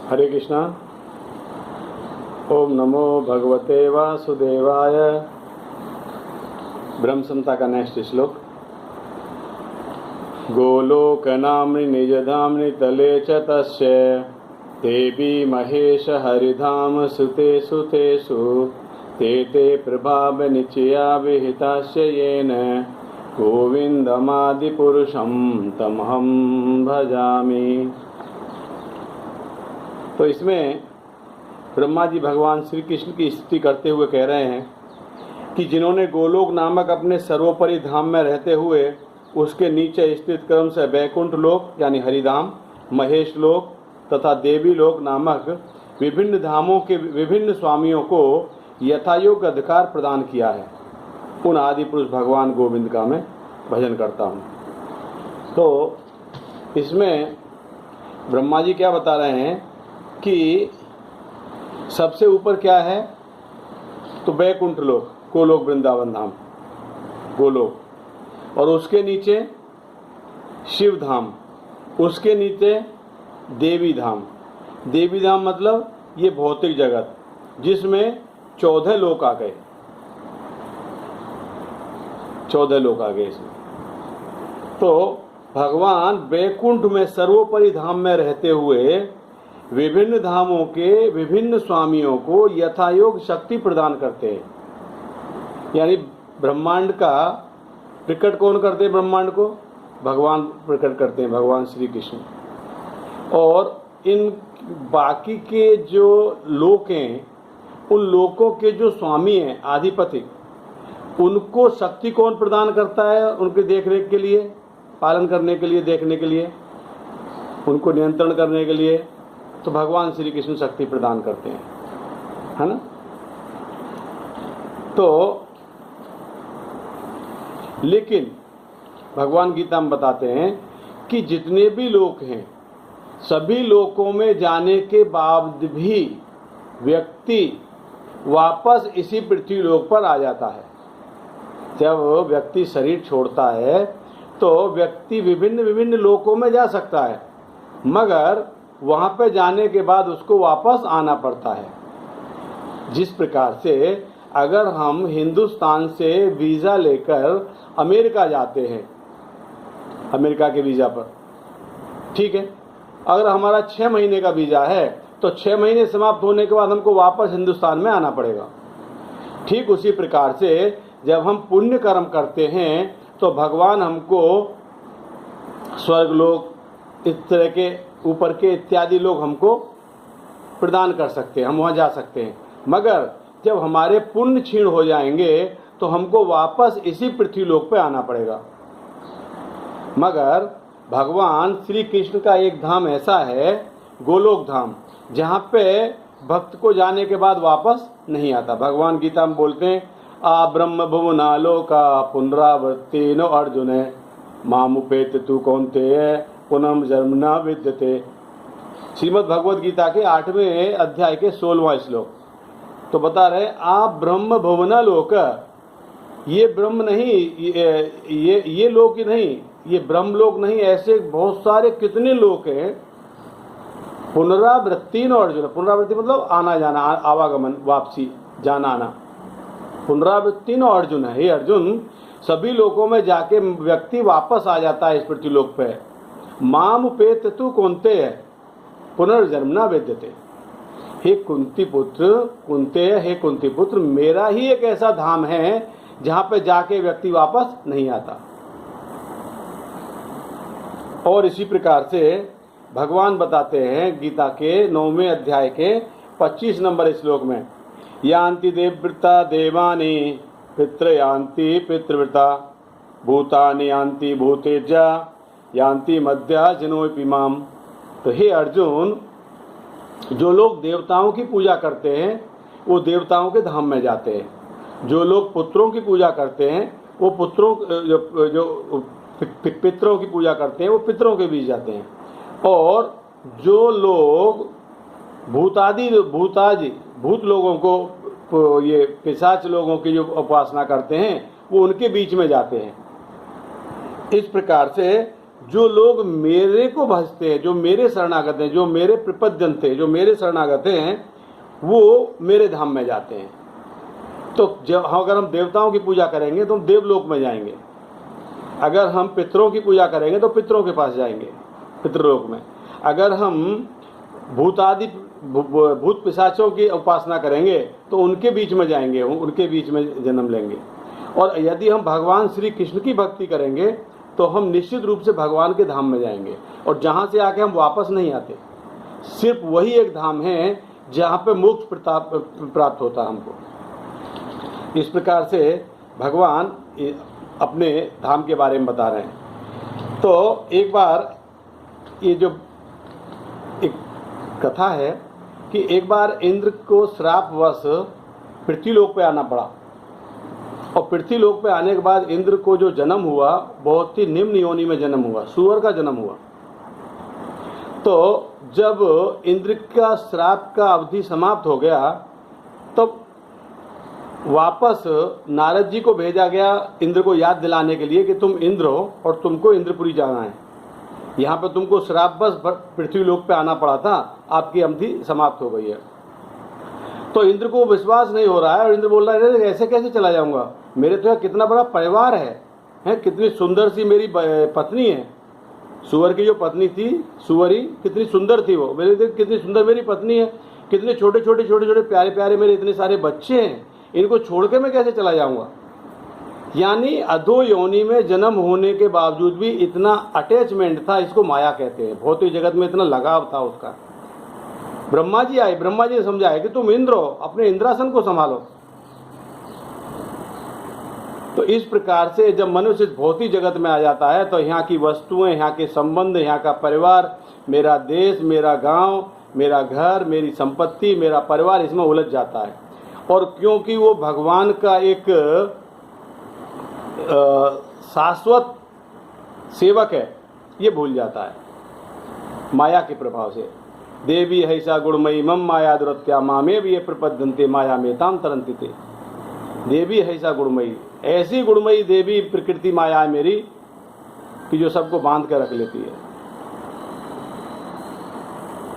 हरे कृष्णा। ओम नमो भगवते वासुदेवाय। ब्रह्म संहिता का नेक्स्ट श्लोक। गोलोकनाम्नि निजधाम्नि तले च तस्य देवी महेश हरिधाम सुते सुतेषु ते ते प्रभाव निचया विहितास्य येन गोविंदमादिपुरुषं तमहं भजामि। तो इसमें ब्रह्मा जी भगवान श्री कृष्ण की स्तुति करते हुए कह रहे हैं कि जिन्होंने गोलोक नामक अपने सर्वोपरि धाम में रहते हुए उसके नीचे स्थित क्रम से वैकुंठ लोक यानी हरिधाम, महेश लोक तथा देवी लोक नामक विभिन्न धामों के विभिन्न स्वामियों को यथायोग्य अधिकार प्रदान किया है, उन आदि पुरुष भगवान गोविंद का मैं भजन करता हूँ। तो इसमें ब्रह्मा जी क्या बता रहे हैं कि सबसे ऊपर क्या है, तो वैकुंठ लोक, गोलोक वृंदावन धाम, गोलोक, और उसके नीचे शिव धाम, उसके नीचे देवी धाम। देवी धाम मतलब ये भौतिक जगत जिसमें 14 लोक आ गए, 14 लोक आ गए इसमें। तो भगवान वैकुंठ में सर्वोपरि धाम में रहते हुए विभिन्न धामों के विभिन्न स्वामियों को यथायोग शक्ति प्रदान करते हैं। यानी ब्रह्मांड का प्रकट कौन करते हैं? ब्रह्मांड को भगवान प्रकट करते हैं, भगवान श्री कृष्ण। और इन बाकी के जो लोक हैं, उन लोकों के जो स्वामी हैं, आधिपति, उनको शक्ति कौन प्रदान करता है? उनके देखरेख के लिए, पालन करने के लिए, देखने के लिए, उनको नियंत्रण करने के लिए तो भगवान श्री कृष्ण शक्ति प्रदान करते हैं, है ना। तो लेकिन भगवान गीता में बताते हैं कि जितने भी लोक हैं, सभी लोकों में जाने के बाद भी व्यक्ति वापस इसी पृथ्वी लोक पर आ जाता है। जब व्यक्ति शरीर छोड़ता है तो व्यक्ति विभिन्न विभिन्न लोकों में जा सकता है, मगर वहां पे जाने के बाद उसको वापस आना पड़ता है। जिस प्रकार से अगर हम हिंदुस्तान से वीज़ा लेकर अमेरिका जाते हैं, अमेरिका के वीज़ा पर, ठीक है, अगर हमारा 6 महीने का वीज़ा है तो 6 महीने समाप्त होने के बाद हमको वापस हिंदुस्तान में आना पड़ेगा। ठीक उसी प्रकार से जब हम पुण्य कर्म करते हैं तो भगवान हमको स्वर्ग लोक, इस तरह के ऊपर के इत्यादि लोग हमको प्रदान कर सकते हैं, हम वहाँ जा सकते हैं। मगर जब हमारे पुण्य क्षीण हो जाएंगे तो हमको वापस इसी पृथ्वी लोक पे आना पड़ेगा। मगर भगवान श्री कृष्ण का एक धाम ऐसा है, गोलोक धाम, जहाँ पे भक्त को जाने के बाद वापस नहीं आता। भगवान गीता में बोलते हैं, आ ब्रह्म भुवनालोका पुनरावृत्ति नो अर्जुन मामुपेत तू कौन्तेय पुनः जन्म न विद्यते। श्रीमद् भगवद गीता के 8वें अध्याय के 16वां श्लोक। तो बता रहे, आप ब्रह्म भुवना लोक, ये ब्रह्म नहीं, ये लोक ही नहीं, ये ब्रह्म लोक नहीं, ऐसे बहुत सारे कितने लोक हैं। पुनरावृत्ति न अर्जुन, पुनरावृत्ति मतलब आना जाना, आवागमन, वापसी, जाना आना। पुनरावृत्ति न अर्जुन है, हे अर्जुन, सभी लोकों में जाके व्यक्ति वापस आ जाता है इस पृथ्वी लोक पे। माम पेत तू कौनते है पुनर्जन्म न वेद्यते। हे कुंती पुत्र, कुंते, हे कुंती पुत्र, मेरा ही एक ऐसा धाम है जहां पे जाके व्यक्ति वापस नहीं आता। और इसी प्रकार से भगवान बताते हैं गीता के 9वें अध्याय के 25 नंबर श्लोक में, यान्ति देवव्रता देवानि पितृयान्ति पितृव्रता भूतानि यान्ति भूतेजा यान्ति मध्या जनोपि माम। तो हे अर्जुन, जो लोग देवताओं की पूजा करते हैं वो देवताओं के धाम में जाते हैं। जो लोग पुत्रों की पूजा करते हैं वो पुत्रों, जो पितरों की पूजा करते हैं वो पितरों के बीच जाते हैं। और जो लोग भूत लोगों को, ये पिशाच लोगों की जो उपासना करते हैं वो उनके बीच में जाते हैं। इस प्रकार से जो लोग मेरे को भजते हैं, जो मेरे शरणागत हैं, जो मेरे प्रपद्यन थे, जो मेरे शरणागत हैं, वो मेरे धाम में जाते हैं। तो जब अगर हम देवताओं की पूजा करेंगे तो हम देवलोक में जाएंगे, अगर हम पितरों की पूजा करेंगे तो पितरों के पास जाएंगे, पितृलोक में। अगर हम भूत पिशाचों की उपासना करेंगे तो उनके बीच में जाएंगे, उनके बीच में जन्म लेंगे। और यदि हम भगवान श्री कृष्ण की भक्ति करेंगे तो हम निश्चित रूप से भगवान के धाम में जाएंगे, और जहाँ से आके हम वापस नहीं आते। सिर्फ वही एक धाम है जहाँ पे मोक्ष प्राप्त होता है हमको। इस प्रकार से भगवान अपने धाम के बारे में बता रहे हैं। तो एक बार ये जो एक कथा है कि एक बार इंद्र को श्रापवश पृथ्वीलोक पे आना पड़ा, और पृथ्वीलोक पे आने के बाद इंद्र को जो जन्म हुआ बहुत ही निम्न योनि में जन्म हुआ, सूअर का जन्म हुआ। तो जब इंद्र का श्राप का अवधि समाप्त हो गया तब वापस नारद जी को भेजा गया इंद्र को याद दिलाने के लिए कि तुम इंद्र हो और तुमको इंद्रपुरी जाना है, यहाँ पे तुमको श्रापवश पृथ्वीलोक पे आना पड़ा था, आपकी अवधि समाप्त हो गई है। तो इंद्र को विश्वास नहीं हो रहा है, और इंद्र बोल रहा है ऐसे कैसे चला जाऊंगा, मेरे तो यहाँ कितना बड़ा परिवार है, कितनी सुंदर सी मेरी पत्नी है। सुअर की जो पत्नी थी, सुअरी, कितनी सुंदर थी वो, मेरे कितनी सुंदर मेरी पत्नी है, कितने छोटे छोटे प्यारे प्यारे मेरे इतने सारे बच्चे हैं, इनको छोड़ के मैं कैसे चला जाऊंगा। यानी अधो योनि में जन्म होने के बावजूद भी इतना अटैचमेंट था, इसको माया कहते हैं। भौतिक जगत में इतना लगाव था उसका। ब्रह्मा जी आए, ब्रह्मा जी ने समझाया कि तुम इंद्र हो, अपने इंद्रासन को संभालो। तो इस प्रकार से जब मनुष्य भौतिक जगत में आ जाता है तो यहाँ की वस्तुएं, यहाँ के संबंध, यहाँ का परिवार, मेरा देश, मेरा गांव, मेरा घर, मेरी संपत्ति, मेरा परिवार, इसमें उलझ जाता है। और क्योंकि वो भगवान का एक शाश्वत सेवक है, ये भूल जाता है माया के प्रभाव से। देवी हैसा गुणमयी मम माया दुरत्या मामे भी ये प्रपद्यन्ते माया मेताम तरंती थे। देवी हैसा गुणमयी, ऐसी गुणमयी देवी प्रकृति माया है मेरी कि जो सबको बांध कर रख लेती है।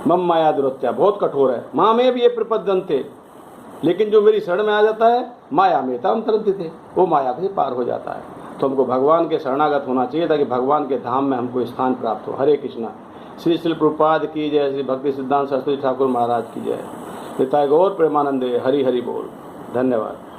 मम माया दुरत्या, बहुत कठोर है। मामे भी ये प्रपद्यन्ते, लेकिन जो मेरी शरण में आ जाता है माया मेताम तरंती थे, वो माया से पार हो जाता है। तो हमको भगवान के शरणागत होना चाहिए ताकि भगवान के धाम में हमको स्थान प्राप्त हो। हरे कृष्णा। श्री शिल प्रभुपाद की जय, श्री भक्ति सिद्धांत सरस्वती ठाकुर महाराज की जय। निताय गौर प्रेमानंदे। हरि हरि बोल। धन्यवाद।